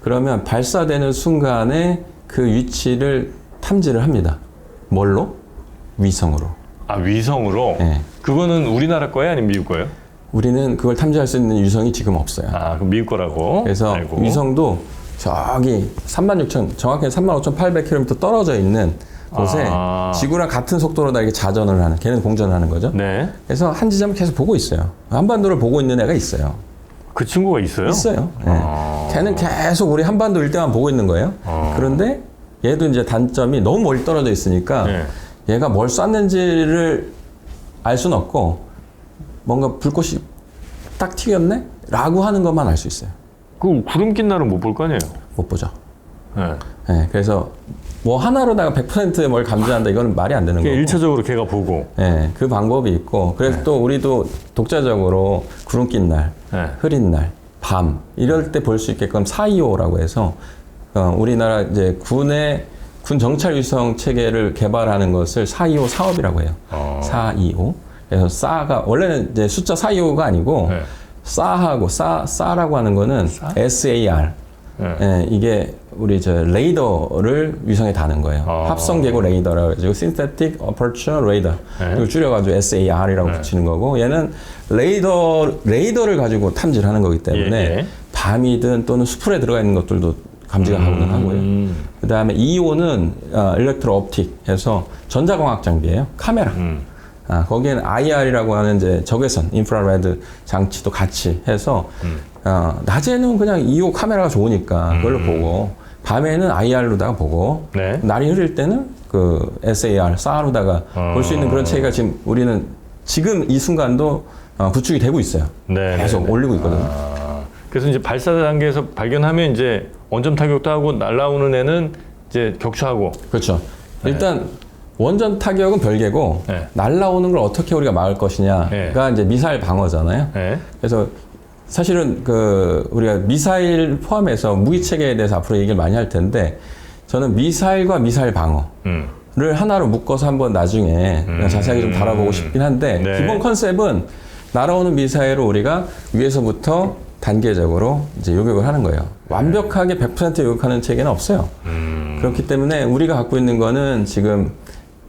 [SPEAKER 2] 그러면 발사되는 순간에 그 위치를 탐지를 합니다. 뭘로? 위성으로.
[SPEAKER 1] 아, 위성으로?
[SPEAKER 2] 네.
[SPEAKER 1] 그거는 우리나라 거예요? 아니면 미국 거예요?
[SPEAKER 2] 우리는 그걸 탐지할 수 있는 위성이 지금 없어요.
[SPEAKER 1] 아, 그럼 미국 거라고?
[SPEAKER 2] 그래서
[SPEAKER 1] 알고.
[SPEAKER 2] 위성도 저기 36,000, 정확히 35,800km 떨어져 있는 곳에 지구랑 같은 속도로 이렇게 자전을 하는, 걔는 공전을 하는 거죠.
[SPEAKER 1] 네.
[SPEAKER 2] 그래서 한 지점을 계속 보고 있어요. 한반도를 보고 있는 애가 있어요.
[SPEAKER 1] 그 친구가 있어요?
[SPEAKER 2] 있어요. 네. 걔는 계속 우리 한반도 일대만 보고 있는 거예요. 그런데 얘도 이제 단점이 너무 멀리 떨어져 있으니까
[SPEAKER 1] 네.
[SPEAKER 2] 얘가 뭘 쐈는지를 알 수는 없고 뭔가 불꽃이 딱 튀겼네? 라고 하는 것만 알 수 있어요.
[SPEAKER 1] 그 구름 낀 날은 못 볼 거 아니에요?
[SPEAKER 2] 못 보죠.
[SPEAKER 1] 네.
[SPEAKER 2] 네, 그래서 뭐 하나로다가 100% 뭘 감지한다 이건 말이 안 되는 거고.
[SPEAKER 1] 1차적으로 걔가 보고.
[SPEAKER 2] 네, 그 방법이 있고 그래서 또 우리도 독자적으로 구름 낀 날, 흐린 날, 밤 이럴 때 볼 수 있게끔 425라고 해서 우리나라 이제 군 정찰 위성 체계를 개발하는 것을 425 사업이라고 해요. 425. 그래서 싸가 원래는 이제 숫자 425가 아니고 싸하고 싸라고 하는 거는 SAR. 예, 이게 우리 저 레이더를 위성에 다는 거예요. 합성 계고 레이더라고 해가지고 Synthetic Aperture Radar. 이걸 줄여가지고 SAR이라고 붙이는 거고 얘는 레이더를 가지고 탐지를 하는 거기 때문에 밤이든 또는 수풀에 들어가 있는 것들도 감지가 가능은 하고요. 그 다음에 2호는 일렉트로 옵틱 해서 전자광학 장비예요. 카메라. 거기에는 IR이라고 하는 이제 적외선, 인프라레드 장치도 같이 해서 낮에는 그냥 2호 카메라가 좋으니까 그걸로 보고 밤에는 IR로다가 보고 날이 흐릴 때는 그 SAR, SAR로다가 볼 수 있는 그런 체계가 지금 우리는 지금 이 순간도 구축이 되고 있어요. 계속 올리고 있거든요.
[SPEAKER 1] 그래서 이제 발사 단계에서 발견하면 이제 원점 타격도 하고 날아오는 애는 이제 격추하고.
[SPEAKER 2] 그렇죠. 일단 원전 타격은 별개고 날아오는 걸 어떻게 우리가 막을 것이냐가 이제 미사일 방어잖아요. 그래서 사실은 그 우리가 미사일 포함해서 무기 체계에 대해서 앞으로 얘기를 많이 할 텐데 저는 미사일과 미사일 방어를 하나로 묶어서 한번 나중에 자세하게 좀 다뤄보고 싶긴 한데 기본 컨셉은 날아오는 미사일을 우리가 위에서부터 단계적으로 이제 요격을 하는 거예요. 완벽하게 100% 요격하는 체계는 없어요. 그렇기 때문에 우리가 갖고 있는 거는 지금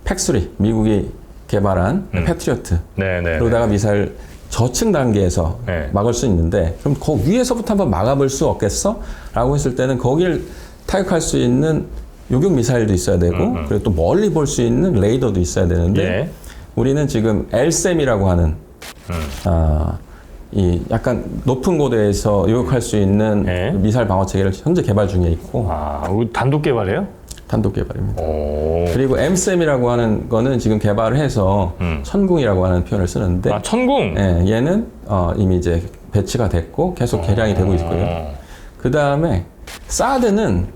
[SPEAKER 2] 팩3 미국이 개발한 패트리어트 그러다가 미사일 저층 단계에서 막을 수 있는데 그럼 그 위에서부터 한번 막아볼 수 없겠어? 라고 했을 때는 거기를 타격할 수 있는 요격 미사일도 있어야 되고 그리고 또 멀리 볼 수 있는 레이더도 있어야 되는데 우리는 지금 LSAM이라고 하는 이 약간 높은 고도에서 요격할 수 있는 미사일 방어 체계를 현재 개발 중에 있고
[SPEAKER 1] 우리 단독 개발해요?
[SPEAKER 2] 단독 개발입니다. 그리고 MSAM이라고 하는 거는 지금 개발을 해서 천궁이라고 하는 표현을 쓰는데
[SPEAKER 1] 천궁?
[SPEAKER 2] 얘는 이미 이제 배치가 됐고 계속 개량이 되고 있고요. 그 다음에 사드는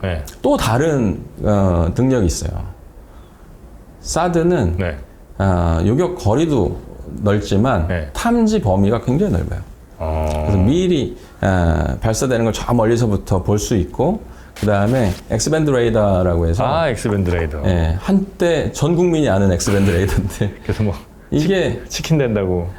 [SPEAKER 2] 또 다른 능력이 있어요. 사드는 요격 거리도 넓지만 탐지 범위가 굉장히 넓어요. 그래서 미리 발사되는 걸 저 멀리서부터 볼 수 있고 그 다음에 엑스밴드 레이더라고 해서
[SPEAKER 1] 엑스밴드 레이더.
[SPEAKER 2] 한때 전 국민이 아는 엑스밴드 레이더인데
[SPEAKER 1] 그래서 뭐
[SPEAKER 2] 이게
[SPEAKER 1] 치킨 된다고.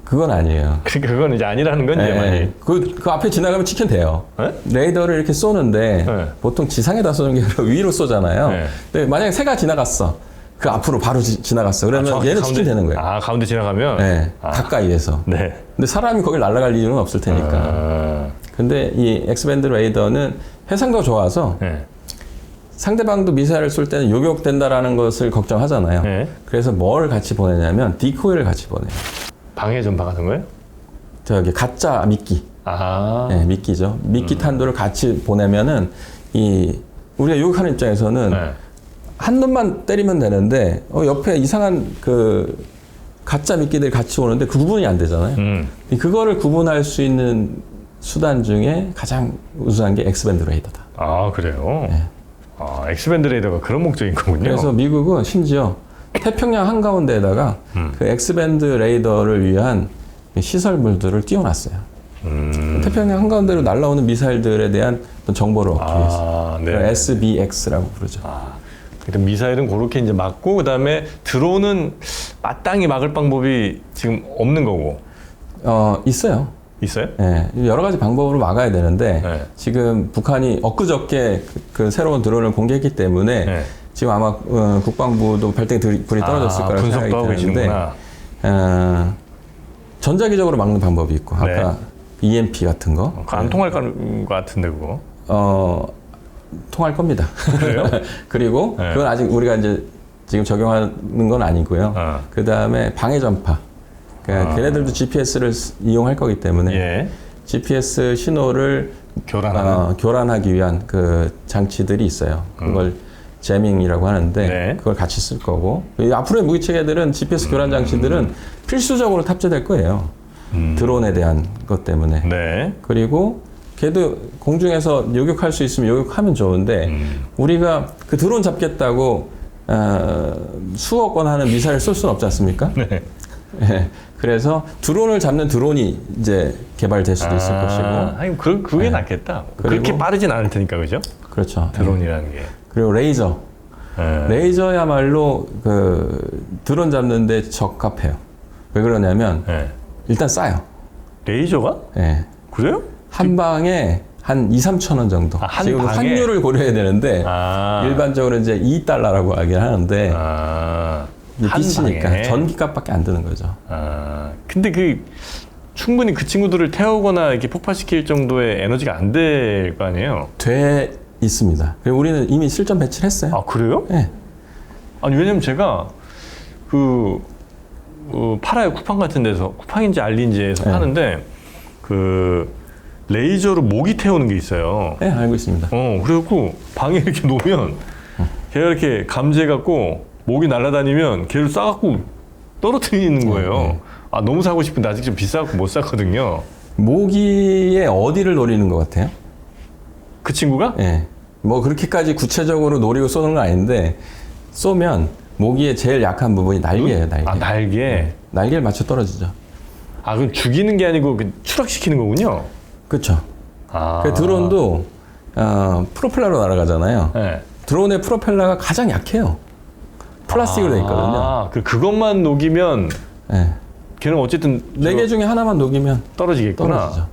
[SPEAKER 2] 그건 아니에요.
[SPEAKER 1] 그러니까 그건 이제 아니라는 건지 많이.
[SPEAKER 2] 그 앞에 지나가면 치킨 돼요. 레이더를 이렇게 쏘는데 보통 지상에다 쏘는 게 아니라 위로 쏘잖아요. 근데 만약에 새가 지나갔어. 그 앞으로 바로 지나갔어. 그러면 얘는 치킨 되는 거예요.
[SPEAKER 1] 가운데 지나가면?
[SPEAKER 2] 가까이에서. 근데 사람이 거길 날아갈 이유는 없을 테니까. 근데 이 엑스밴드 레이더는 해상도가 좋아서 상대방도 미사일을 쏠 때는 요격된다라는 것을 걱정하잖아요.
[SPEAKER 1] 네.
[SPEAKER 2] 그래서 뭘 같이 보내냐면 디코이를 같이 보내요.
[SPEAKER 1] 방해 전파 같은 거예요?
[SPEAKER 2] 저기 가짜 미끼.
[SPEAKER 1] 아.
[SPEAKER 2] 네, 미끼죠. 미끼 탄도를 같이 보내면은 우리가 요격하는 입장에서는
[SPEAKER 1] 네.
[SPEAKER 2] 한 놈만 때리면 되는데 옆에 이상한 그 가짜 미끼들이 같이 오는데 그 구분이 안 되잖아요. 그거를 구분할 수 있는 수단 중에 가장 우수한 게 X밴드 레이더다.
[SPEAKER 1] 아, 그래요?
[SPEAKER 2] 네.
[SPEAKER 1] 아, 엑스밴드 레이더가 그런 목적인 거군요.
[SPEAKER 2] 그래서 미국은 심지어 태평양 한가운데에다가 그 X밴드 레이더를 위한 시설물들을 띄워놨어요. 태평양 한가운데로 날아오는 미사일들에 대한 어떤 정보를 얻기 위해서.
[SPEAKER 1] 네.
[SPEAKER 2] SBX라고 부르죠.
[SPEAKER 1] 그러니까 미사일은 그렇게 이제 막고, 그 다음에 드론은 마땅히 막을 방법이 지금 없는 거고.
[SPEAKER 2] 있어요.
[SPEAKER 1] 있어요?
[SPEAKER 2] 네, 여러 가지 방법으로 막아야 되는데
[SPEAKER 1] 네.
[SPEAKER 2] 지금 북한이 엊그저께 그 새로운 드론을 공개했기 때문에
[SPEAKER 1] 네.
[SPEAKER 2] 지금 아마 국방부도 발등에 불이 떨어졌을 거라고 생각이
[SPEAKER 1] 분석도 하고
[SPEAKER 2] 드는데
[SPEAKER 1] 계시는구나.
[SPEAKER 2] 전자기적으로 막는 방법이 있고 아까 EMP 같은 거
[SPEAKER 1] 그거 안 통할 것 같은데, 그거.
[SPEAKER 2] 통할 겁니다.
[SPEAKER 1] 그래요?
[SPEAKER 2] 그리고
[SPEAKER 1] 네.
[SPEAKER 2] 그건 아직 우리가 이제 지금 적용하는 건 아니고요. 그 다음에 방해 전파. 그러니까 걔네들도 GPS를 이용할 거기 때문에
[SPEAKER 1] 예.
[SPEAKER 2] GPS 신호를 교란하기 위한 그 장치들이 있어요. 그걸 제밍이라고 하는데
[SPEAKER 1] 네.
[SPEAKER 2] 그걸 같이 쓸 거고 앞으로의 무기체계들은 GPS 교란 장치들은 필수적으로 탑재될 거예요. 드론에 대한 것 때문에.
[SPEAKER 1] 네.
[SPEAKER 2] 그리고 걔도 공중에서 요격할 수 있으면 요격하면 좋은데 우리가 그 드론 잡겠다고 수억 원 하는 미사일을 쏠 수는 없지 않습니까?
[SPEAKER 1] 네.
[SPEAKER 2] 네. 그래서 드론을 잡는 드론이 이제 개발될 수도 있을 것이고.
[SPEAKER 1] 아니, 그게 낫겠다. 그렇게 빠르진 않을 테니까, 그죠?
[SPEAKER 2] 그렇죠.
[SPEAKER 1] 드론이라는 게.
[SPEAKER 2] 그리고 레이저. 레이저야말로 그 드론 잡는데 적합해요. 왜 그러냐면 일단 싸요.
[SPEAKER 1] 레이저가?
[SPEAKER 2] 네.
[SPEAKER 1] 그래요?
[SPEAKER 2] 한 방에 한 2, 3천 원 정도. 지금
[SPEAKER 1] 방에?
[SPEAKER 2] 환율을 고려해야 되는데 일반적으로 이제 2달러라고 하긴 하는데 비치니까 전기값밖에 안 드는 거죠.
[SPEAKER 1] 근데 충분히 그 친구들을 태우거나 이렇게 폭파시킬 정도의 에너지가 안 될 거 아니에요?
[SPEAKER 2] 돼 있습니다. 그리고 우리는 이미 실전 배치를 했어요.
[SPEAKER 1] 아, 그래요?
[SPEAKER 2] 네.
[SPEAKER 1] 아니, 왜냐면 제가 팔아요. 쿠팡 같은 데서. 쿠팡인지 알린지에서 파는데 레이저로 모기 태우는 게 있어요.
[SPEAKER 2] 네, 알고 있습니다.
[SPEAKER 1] 그래갖고 방에 이렇게 놓으면 걔가 이렇게 감지해갖고 모기 날아다니면 걔를 쏴갖고 떨어뜨리는 거예요. 너무 사고 싶은데 아직 좀 비싸갖고 못 샀거든요.
[SPEAKER 2] 모기의 어디를 노리는 것 같아요?
[SPEAKER 1] 그 친구가?
[SPEAKER 2] 네. 뭐 그렇게까지 구체적으로 노리고 쏘는 건 아닌데 쏘면 모기의 제일 약한 부분이 날개예요, 날개.
[SPEAKER 1] 날개?
[SPEAKER 2] 날개를 맞춰 떨어지죠.
[SPEAKER 1] 그럼 죽이는 게 아니고 추락시키는 거군요?
[SPEAKER 2] 그렇죠. 그 드론도 프로펠러로 날아가잖아요.
[SPEAKER 1] 네.
[SPEAKER 2] 드론의 프로펠러가 가장 약해요. 플라스틱으로 돼 있거든요.
[SPEAKER 1] 그것만 녹이면
[SPEAKER 2] 네.
[SPEAKER 1] 걔는 어쨌든
[SPEAKER 2] 4개 중에 하나만 녹이면
[SPEAKER 1] 떨어지겠구나.
[SPEAKER 2] 떨어지죠.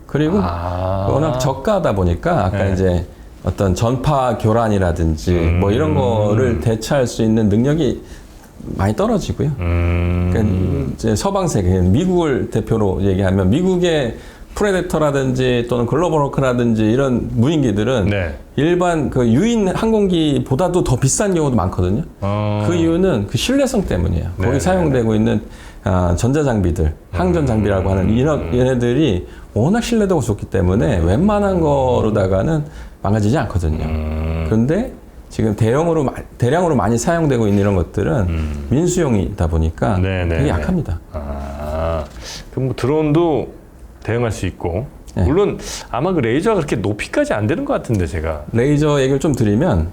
[SPEAKER 2] 그리고 워낙 저가다 보니까 아까 이제 어떤 전파 교란이라든지 뭐 이런 거를 대처할 수 있는 능력이 많이 떨어지고요. 그러니까 이제 서방 세계, 미국을 대표로 얘기하면 미국의 프레데터라든지 또는 글로벌 호크라든지 이런 무인기들은 일반 그 유인 항공기보다도 더 비싼 경우도 많거든요. 그 이유는 그 신뢰성 때문이에요. 거기 사용되고 있는 전자장비들, 항전 장비라고 하는 얘네들이 워낙 신뢰도가 좋기 때문에 웬만한 거로다가는 망가지지 않거든요. 그런데 지금 대량으로 많이 사용되고 있는 이런 것들은 민수용이다 보니까 되게 약합니다.
[SPEAKER 1] 그럼 뭐 드론도 대응할 수 있고 물론 아마 그 레이저가 그렇게 높이까지 안 되는 것 같은데 제가
[SPEAKER 2] 레이저 얘기를 좀 드리면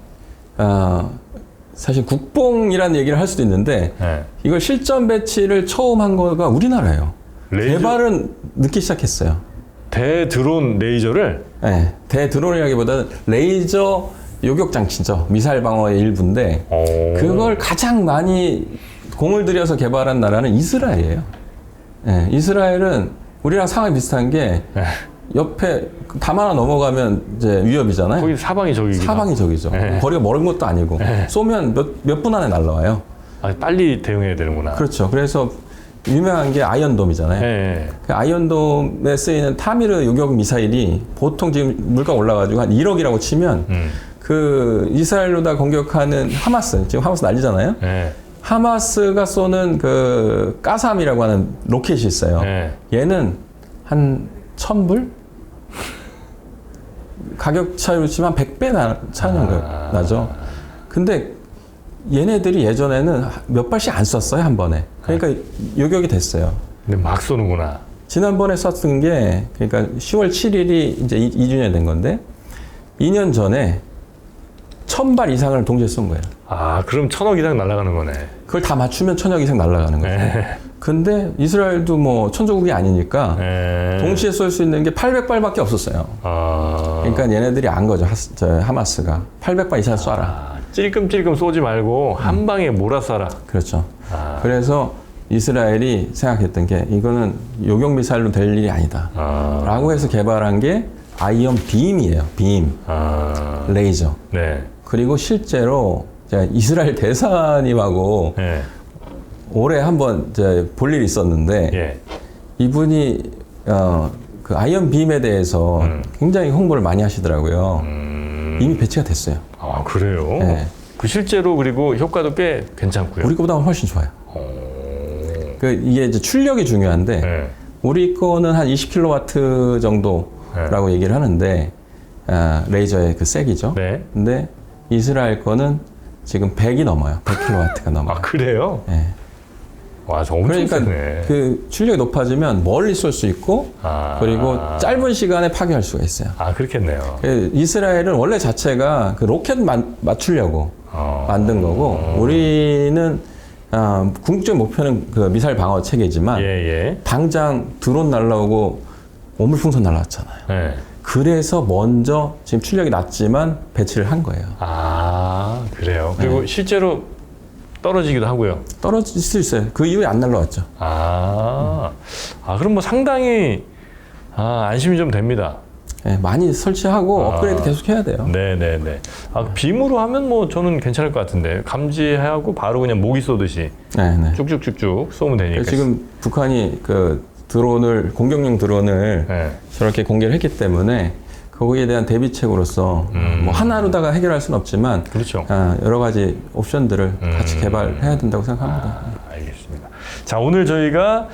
[SPEAKER 2] 사실 국뽕이라는 얘기를 할 수도 있는데 이걸 실전 배치를 처음 한 거가 우리나라예요. 개발은 늦게 시작했어요.
[SPEAKER 1] 대드론 레이저를?
[SPEAKER 2] 네, 대드론이라기보다는 레이저 요격 장치죠. 미사일 방어의 일부인데 그걸 가장 많이 공을 들여서 개발한 나라는 이스라엘이에요. 네, 이스라엘은 우리랑 상황이 비슷한 게 옆에 담 하나 넘어가면 이제 위협이잖아요.
[SPEAKER 1] 거기 사방이 적이죠.
[SPEAKER 2] 사방이 적이죠. 거리가 멀은 것도 아니고 쏘면 몇 분 안에 날라와요.
[SPEAKER 1] 빨리 대응해야 되는구나.
[SPEAKER 2] 그렇죠. 그래서 유명한 게 아이언돔이잖아요. 그 아이언돔에 쓰이는 타미르 요격 미사일이 보통 지금 물가 올라가지고 한 1억이라고 치면 그 이스라엘로다 공격하는 하마스, 지금 하마스 난리잖아요.
[SPEAKER 1] 네.
[SPEAKER 2] 하마스가 쏘는 그 까삼이라고 하는 로켓이 있어요.
[SPEAKER 1] 네.
[SPEAKER 2] 얘는 한 1,000불? 가격 차이로 치면 100배 차이는 나죠. 근데 얘네들이 예전에는 몇 발씩 안 쐈어요, 한 번에. 그러니까 요격이 됐어요.
[SPEAKER 1] 근데 막 쏘는구나.
[SPEAKER 2] 지난번에 쐈던 게, 그러니까 10월 7일이 이제 2주년이 된 건데, 2년 전에 1,000발 이상을 동시에 쏜 거예요.
[SPEAKER 1] 아, 그럼 1,000억 이상 날아가는 거네.
[SPEAKER 2] 그걸 다 맞추면 1,000억 이상 날아가는 거죠.
[SPEAKER 1] 네.
[SPEAKER 2] 근데 이스라엘도 뭐 천조국이 아니니까
[SPEAKER 1] 네.
[SPEAKER 2] 동시에 쏠 수 있는 게 800발밖에 없었어요.
[SPEAKER 1] 아.
[SPEAKER 2] 그러니까 얘네들이 안 거죠. 하마스가 800발 이상 쏴라.
[SPEAKER 1] 아, 찔끔찔끔 쏘지 말고 한 방에 몰아쏴라.
[SPEAKER 2] 그렇죠.
[SPEAKER 1] 아.
[SPEAKER 2] 그래서 이스라엘이 생각했던 게 이거는 요격 미사일로 될 일이 아니다. 라고 해서 개발한 게 아이언 빔이에요. 빔.
[SPEAKER 1] 아.
[SPEAKER 2] 레이저.
[SPEAKER 1] 네.
[SPEAKER 2] 그리고 실제로 제가 이스라엘 대사님하고
[SPEAKER 1] 네.
[SPEAKER 2] 올해 한번 볼 일이 있었는데
[SPEAKER 1] 예.
[SPEAKER 2] 이분이 그 아이언 빔에 대해서 굉장히 홍보를 많이 하시더라고요. 이미 배치가 됐어요.
[SPEAKER 1] 아, 그래요?
[SPEAKER 2] 네.
[SPEAKER 1] 그 실제로 그리고 효과도 꽤 괜찮고요.
[SPEAKER 2] 우리 거보다 훨씬 좋아요. 그 이게 이제 출력이 중요한데
[SPEAKER 1] 네.
[SPEAKER 2] 우리 거는 한 20kW 정도라고 얘기를 하는데 레이저의 그 색이죠.
[SPEAKER 1] 네.
[SPEAKER 2] 근데 이스라엘 거는 지금 100이 넘어요. 100kW가 넘어요.
[SPEAKER 1] 아, 그래요?
[SPEAKER 2] 네.
[SPEAKER 1] 와, 저 엄청
[SPEAKER 2] 그러니까
[SPEAKER 1] 세네.
[SPEAKER 2] 그 출력이 높아지면 멀리 쏠 수 있고
[SPEAKER 1] 아.
[SPEAKER 2] 그리고 짧은 시간에 파괴할 수가 있어요.
[SPEAKER 1] 아, 그렇겠네요.
[SPEAKER 2] 그 이스라엘은 원래 자체가 그 로켓 맞추려고 만든 거고 우리는 궁극적 목표는 그 미사일 방어 체계지만
[SPEAKER 1] 예, 예.
[SPEAKER 2] 당장 드론 날라오고 오물풍선 날라왔잖아요.
[SPEAKER 1] 네.
[SPEAKER 2] 그래서 먼저 지금 출력이 낮지만 배치를 한 거예요.
[SPEAKER 1] 아, 그래요. 그리고 실제로 떨어지기도 하고요.
[SPEAKER 2] 떨어질 수 있어요. 그 이후에 안 날라왔죠.
[SPEAKER 1] 아, 그럼 뭐 상당히 안심이 좀 됩니다.
[SPEAKER 2] 네, 많이 설치하고 업그레이드 계속 해야 돼요.
[SPEAKER 1] 네네네. 빔으로 하면 뭐 저는 괜찮을 것 같은데 감지하고 바로 그냥 모기 쏘듯이
[SPEAKER 2] 네, 네.
[SPEAKER 1] 쭉쭉쭉쭉 쏘면 되니까.
[SPEAKER 2] 지금 북한이 그 드론을 공격용 드론을
[SPEAKER 1] 네.
[SPEAKER 2] 저렇게 공개를 했기 때문에 거기에 대한 대비책으로서 뭐 하나로다가 해결할 수는 없지만
[SPEAKER 1] 그렇죠.
[SPEAKER 2] 여러 가지 옵션들을 같이 개발해야 된다고 생각합니다.
[SPEAKER 1] 알겠습니다. 자, 오늘 저희가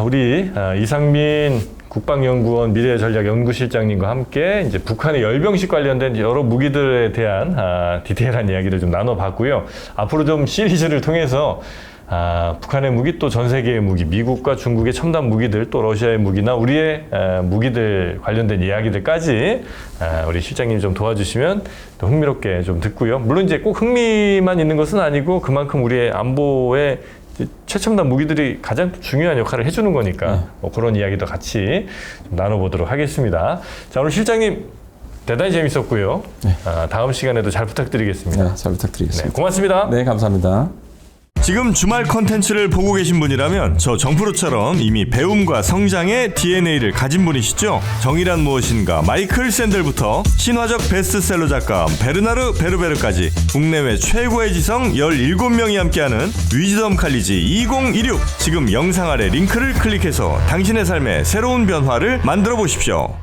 [SPEAKER 1] 우리 이상민 국방연구원 미래전략연구실장님과 함께 이제 북한의 열병식 관련된 여러 무기들에 대한 디테일한 이야기를 좀 나눠봤고요. 앞으로 좀 시리즈를 통해서 북한의 무기 또 전 세계의 무기, 미국과 중국의 첨단 무기들 또 러시아의 무기나 우리의 무기들 관련된 이야기들까지 우리 실장님이 좀 도와주시면 또 흥미롭게 좀 듣고요. 물론 이제 꼭 흥미만 있는 것은 아니고 그만큼 우리의 안보에 최첨단 무기들이 가장 중요한 역할을 해주는 거니까 뭐 그런 이야기도 같이 좀 나눠보도록 하겠습니다. 자, 오늘 실장님 대단히 재밌었고요.
[SPEAKER 2] 네.
[SPEAKER 1] 다음 시간에도 잘 부탁드리겠습니다.
[SPEAKER 2] 네, 잘 부탁드리겠습니다.
[SPEAKER 1] 네, 고맙습니다.
[SPEAKER 2] 네, 감사합니다.
[SPEAKER 1] 지금 주말 컨텐츠를 보고 계신 분이라면 저 정프로처럼 이미 배움과 성장의 DNA를 가진 분이시죠? 정의란 무엇인가 마이클 샌델부터 신화적 베스트셀러 작가 베르나르 베르베르까지 국내외 최고의 지성 17명이 함께하는 위즈덤 칼리지 2016 지금 영상 아래 링크를 클릭해서 당신의 삶에 새로운 변화를 만들어 보십시오.